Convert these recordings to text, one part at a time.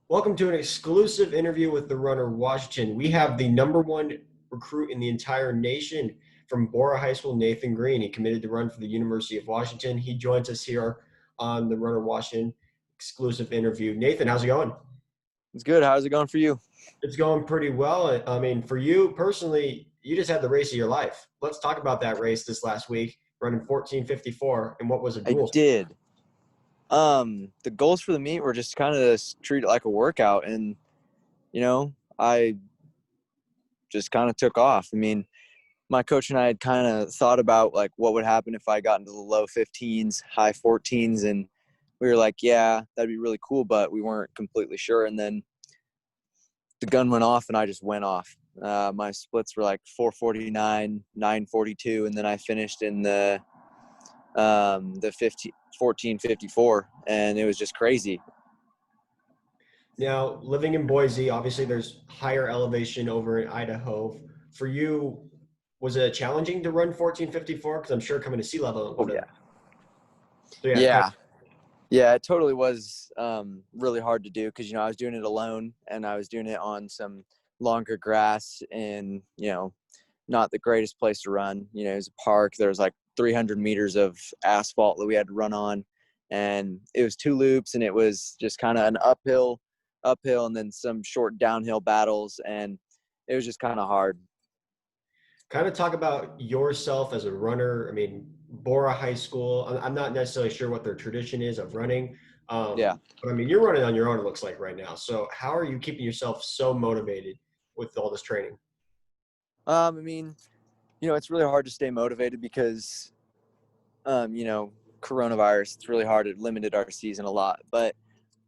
Welcome to an exclusive interview with the runner Washington. We have the number one recruit in the entire nation from Borah High School, Nathan Green. He committed to run for the University of Washington. He joins us here on the Runner Washington exclusive interview. Nathan, how's it going? It's good. How's it going for you? It's going pretty well. I mean, for you personally, you just had the race of your life. Let's talk about that race this last week, running 14:54, and what was a I duel. did. The goals for the meet were just kind of treat it like a workout, and I just kind of took off. I mean, my coach and I had kind of thought about like what would happen if I got into the low 15s, high 14s, and we were like, yeah, that'd be really cool, but we weren't completely sure. And then the gun went off, and I just went off. My splits were like 4:49, 9:42, and then I finished in the 14:54, and it was just crazy. Now, living in Boise, obviously there's higher elevation over in Idaho. For you, was it challenging to run 14:54? Because I'm sure coming to sea level it Oh would have. yeah. So yeah, Yeah. Yeah, it totally was really hard to do because, I was doing it alone, and I was doing it on some longer grass and, not the greatest place to run. It was a park. There was like 300 meters of asphalt that we had to run on, and it was two loops, and it was just kind of an uphill, and then some short downhill battles, and it was just kind of hard. kind of talk about yourself as a runner. I mean, Borah High School. I'm not necessarily sure what their tradition is of running, Yeah. but I mean, you're running on your own. It looks like right now. So how are you keeping yourself so motivated with all this training? I mean, it's really hard to stay motivated because coronavirus, it's really hard. It limited our season a lot, but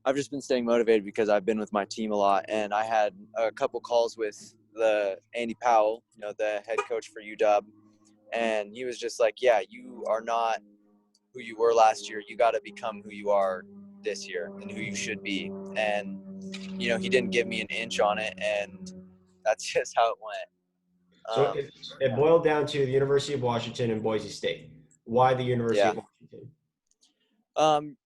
I've just been staying motivated because I've been with my team a lot, and I had a couple calls with the Andy Powell, the head coach for UW, and he was just like, yeah, you are not who you were last year. You got to become who you are this year and who you should be. And, he didn't give me an inch on it, and that's just how it went. So it boiled down to the University of Washington and Boise State. Why the University Yeah. of Washington?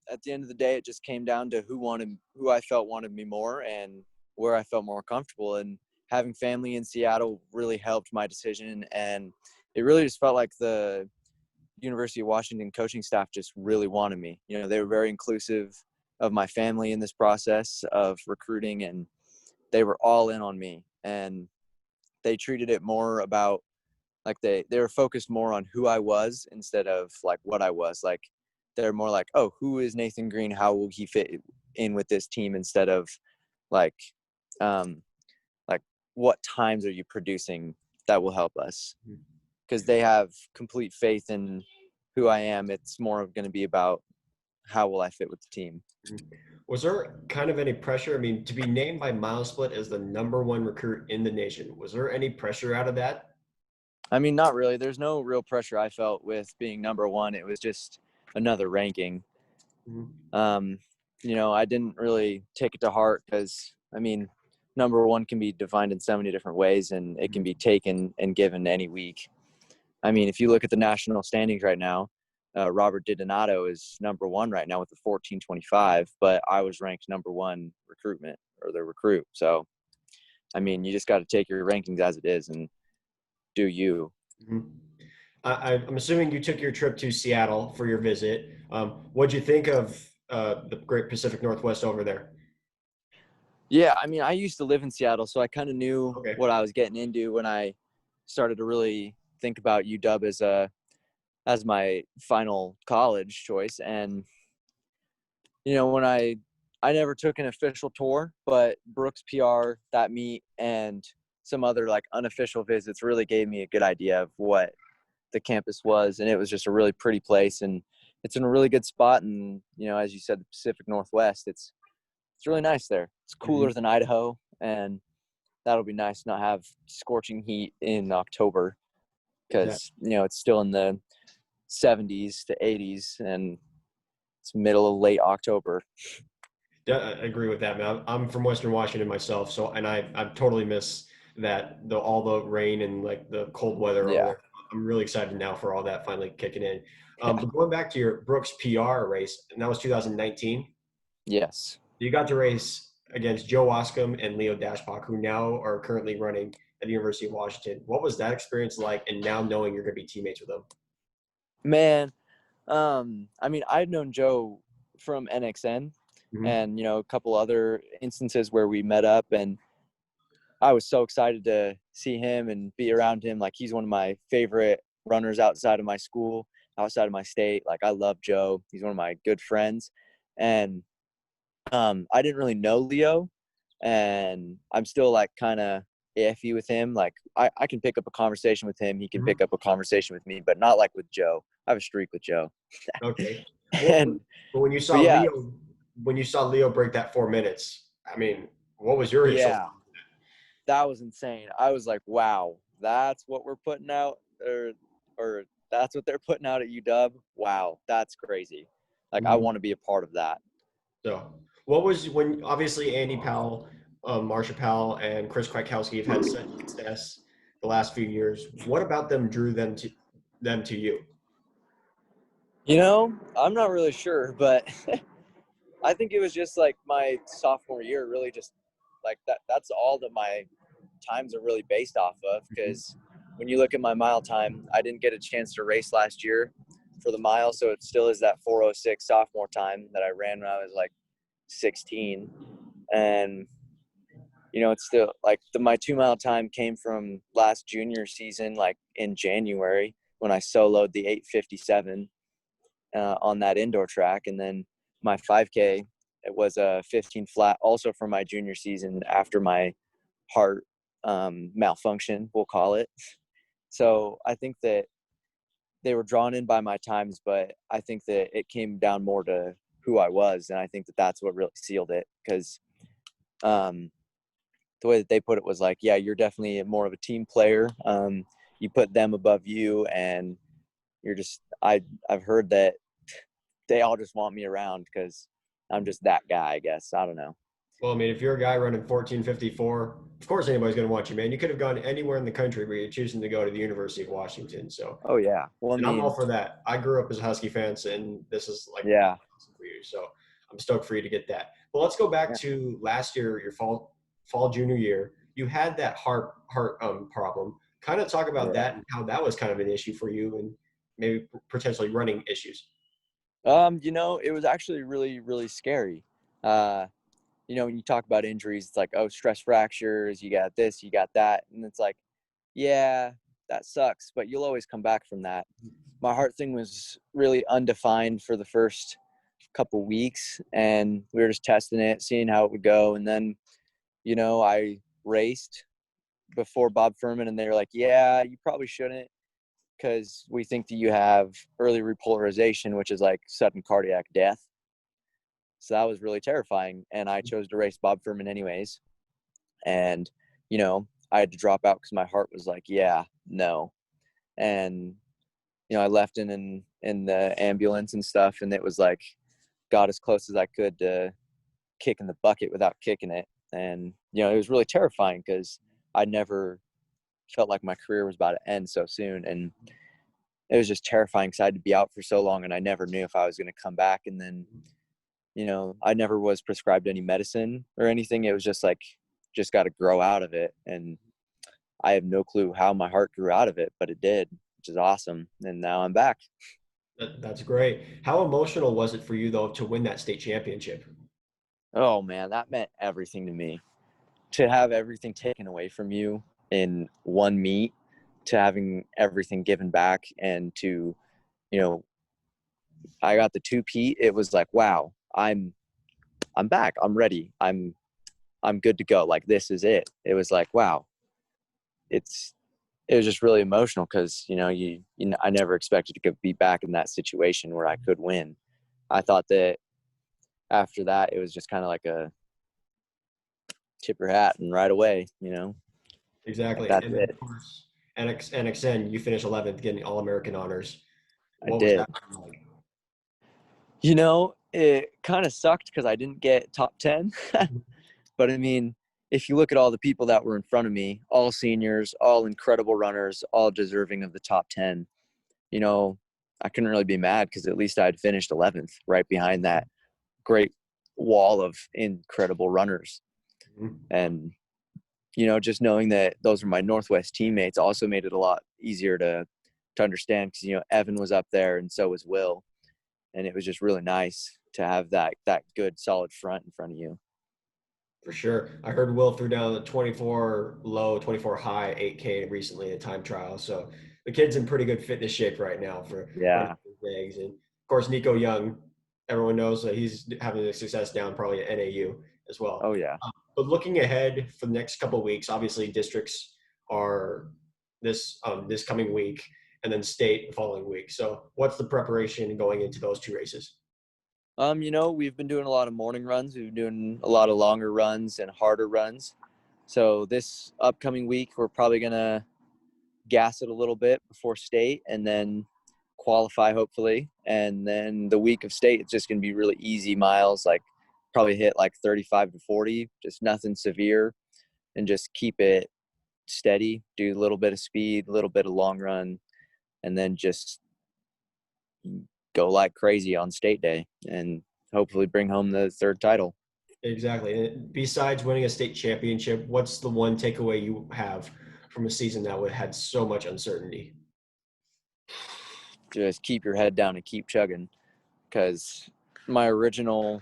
At the end of the day, it just came down to who I felt wanted me more and where I felt more comfortable. And having family in Seattle really helped my decision. And it really just felt like the University of Washington coaching staff just really wanted me. They were very inclusive of my family in this process of recruiting, and they were all in on me. And they treated it more about like they were focused more on who I was instead of like what I was. Like they're more like, oh, who is Nathan Green? How will he fit in with this team? Instead of like, um, like what times are you producing that will help us? Because they have complete faith in who I am. It's more going to be about how will I fit with the team. Was there kind of any pressure? I mean, to be named by MileSplit as the number one recruit in the nation, was there any pressure out of that? I mean, not really. There's no real pressure I felt with being number one. It was just another ranking. Mhm. Um, I didn't really take it to heart because, I mean, number one can be defined in so many different ways, and it can be taken and given any week. I mean, if you look at the national standings right now, Robert DiDonato is number one right now with the 1425, but I was ranked number one recruitment or the recruit. So, I mean, you just got to take your rankings as it is and do you. Mhm. I'm assuming you took your trip to Seattle for your visit. What'd you think of the Great Pacific Northwest over there? Yeah, I mean, I used to live in Seattle, so I kind of knew Okay. what I was getting into when I started to really think about UW as my final college choice. And when I never took an official tour, but Brooks PR, that meet, and some other like unofficial visits really gave me a good idea of what the campus was, and it was just a really pretty place, and it's in a really good spot. And as you said, the Pacific Northwest, it's really nice there. It's cooler Mhm. than Idaho, and that'll be nice to not have scorching heat in October Exactly. because it's still in the 70s to 80s, and it's middle of late October. Yeah, I agree with that, man. I'm from Western Washington myself, so and I totally miss that all the rain and like the cold weather over Yeah. there. I'm really excited now for all that finally kicking in. Yeah. But going back to your Brooks PR race, and that was 2019. Yes. You got to race against Joe Oscom and Leo Dashbach, who now are currently running at the University of Washington. What was that experience like? And now knowing you're going to be teammates with them? Man, I mean, I'd known Joe from NXN Mm-hmm. and, a couple other instances where we met up, and I was so excited to see him and be around him. Like, he's one of my favorite runners outside of my school, outside of my state. Like, I love Joe. He's one of my good friends. And I didn't really know Leo, and I'm still like kind of iffy with him. Like, I can pick up a conversation with him. He can pick Mm-hmm. up a conversation with me, but not like with Joe. I have a streak with Joe. Okay. Well, And but but yeah, When you saw Leo break that 4 minutes, I mean, what was your initial? yeah, that was insane. I was like, wow, that's what we're putting out, or that's what they're putting out at UW. Wow, that's crazy. Like, I Mhm. want to be a part of that. So, what was when obviously Andy Powell, Marsha Powell, and Chris Kwiatkowski have had such success the last few years. What about them drew them to you? I'm not really sure, but I think it was just like my sophomore year, really just like that's all that my times are really based off of. Mhm. Because when you look at my mile time, I didn't get a chance to race last year for the mile. So it still is that 4:06 sophomore time that I ran when I was like 16. And, it's still like my 2 mile time came from last junior season, like in January when I soloed the 8:57 on that indoor track. And then my 5K, it was a 15 flat, also from my junior season after my heart malfunction, we'll call it. So I think that they were drawn in by my times, but I think that it came down more to who I was. And I think that that's what really sealed it, because um, the way that they put it was like, yeah, you're definitely more of a team player. You put them above you, and you're just, I've heard that they all just want me around because I'm just that guy, I guess. I don't know. Well, I mean, if you're a guy running 14:54, of course anybody's going to want you, man. You could have gone anywhere in the country, but you're choosing to go to the University of Washington. So, Oh yeah. Well, I and I'm all mean, for that. I grew up as a Husky fan, and this is like yeah. awesome for you. So I'm stoked for you to get that. But let's go back Yeah. to last year, your fall junior year. You had that heart problem. Kind of talk about Yeah. that and how that was kind of an issue for you, and maybe potentially running issues. It was actually really, really scary. Uh, when you talk about injuries, it's like, oh, stress fractures, you got this, you got that. And it's like, yeah, that sucks, but you'll always come back from that. My heart thing was really undefined for the first couple weeks, and we were just testing it, seeing how it would go. And then, I raced before Bob Furman, and they were like, yeah, you probably shouldn't, because we think that you have early repolarization, which is like sudden cardiac death. So that was really terrifying. And I chose to race Bob Furman anyways. And, I had to drop out because my heart was like, yeah, no. And, I left in the ambulance and stuff. And it was like, got as close as I could to kicking the bucket without kicking it. And, it was really terrifying because I never felt like my career was about to end so soon. And it was just terrifying because I had to be out for so long, and I never knew if I was going to come back. And then, I never was prescribed any medicine or anything. It was just like, just got to grow out of it. And I have no clue how my heart grew out of it, but it did, which is awesome. And now I'm back. That's great. How emotional was it for you though to win that state championship? Oh man, that meant everything to me. To have everything taken away from you in one meet, to having everything given back, and to, you know, I got the two-peat. It was like, wow, I'm back. I'm ready. I'm good to go. Like, this is it. It was like, wow. It's it was just really emotional because, I never expected to be back in that situation where I could win. I thought that after that it was just kind of like a tip your hat and right away, like Exactly. that's And then it. of course, NXN, you finished 11th, getting All-American honors. I What was that did. like? It kind of sucked because I didn't get top 10. But I mean, if you look at all the people that were in front of me, all seniors, all incredible runners, all deserving of the top 10, you know, I couldn't really be mad because at least I had finished 11th right behind that great wall of incredible runners. Mhm. And, just knowing that those are my Northwest teammates also made it a lot easier to understand, because, Evan was up there and so was Will. And it was just really nice to have that good solid front in front of you. For sure. I heard Will threw down a 24 low, 24 high 8K recently in a time trial. So the kid's in pretty good fitness shape right now for running Yeah. his legs. And of course, Nico Young, everyone knows that he's having a success down probably at NAU as well. Oh yeah. But looking ahead for the next couple of weeks, obviously districts are this coming week, and then state the following week. So what's the preparation going into those two races? We've been doing a lot of morning runs. We've been doing a lot of longer runs and harder runs. So this upcoming week, we're probably gonna gas it a little bit before state, and then qualify hopefully. And then the week of state, it's just gonna be really easy miles, like probably hit like 35 to 40, just nothing severe, and just keep it steady. Do a little bit of speed, a little bit of long run, and then just go like crazy on state day and hopefully bring home the third title. Exactly. And besides winning a state championship, what's the one takeaway you have from a season that had so much uncertainty? Just keep your head down and keep chugging, because my original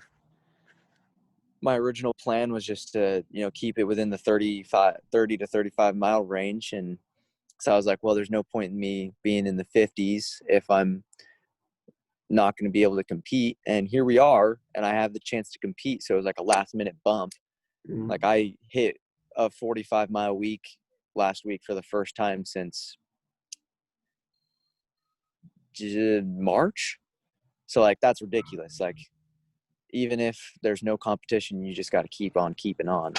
plan was just to keep it within the 30 to 35 mile range. And so I was like, well, there's no point in me being in the 50s if I'm not going to be able to compete. And here we are, and I have the chance to compete. So it was like a last minute bump. Like Mhm. I hit a 45-mile week last week for the first time since March. So like that's ridiculous. Like even if there's no competition, you just got to keep on keeping on.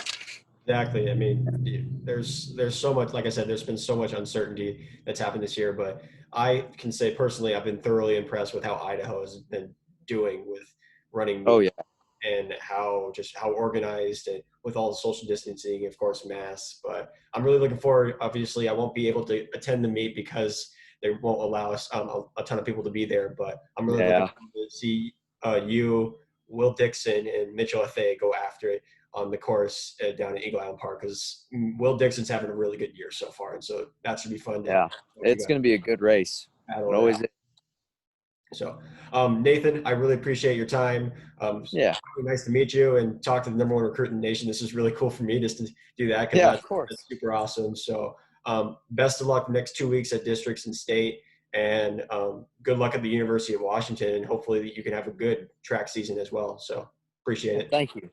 Exactly. I mean, there's so much, like I said, there's been so much uncertainty that's happened this year, but I can say personally, I've been thoroughly impressed with how Idaho has been doing with running Oh meet yeah. and how organized and with all the social distancing, of course, masks. But I'm really looking forward. Obviously, I won't be able to attend the meet because they won't allow us a ton of people to be there. But I'm really looking Yeah. forward to see you, Will Dixon, and Mitchell Athay go after it on the course down at Eagle Island Park, because Will Dixon's having a really good year so far, and so that should be fun to Yeah. watch you It's guys going to be a good race. battle It it always out. is. So, Nathan, I really appreciate your time. It's Yeah. really nice to meet you and talk to the number one recruit in the nation. This is really cool for me just to do that, because Yeah, of that's course. super awesome. So, best of luck the next 2 weeks at districts and state, and good luck at the University of Washington. And hopefully, that you can have a good track season as well. So, appreciate Well, it. thank you.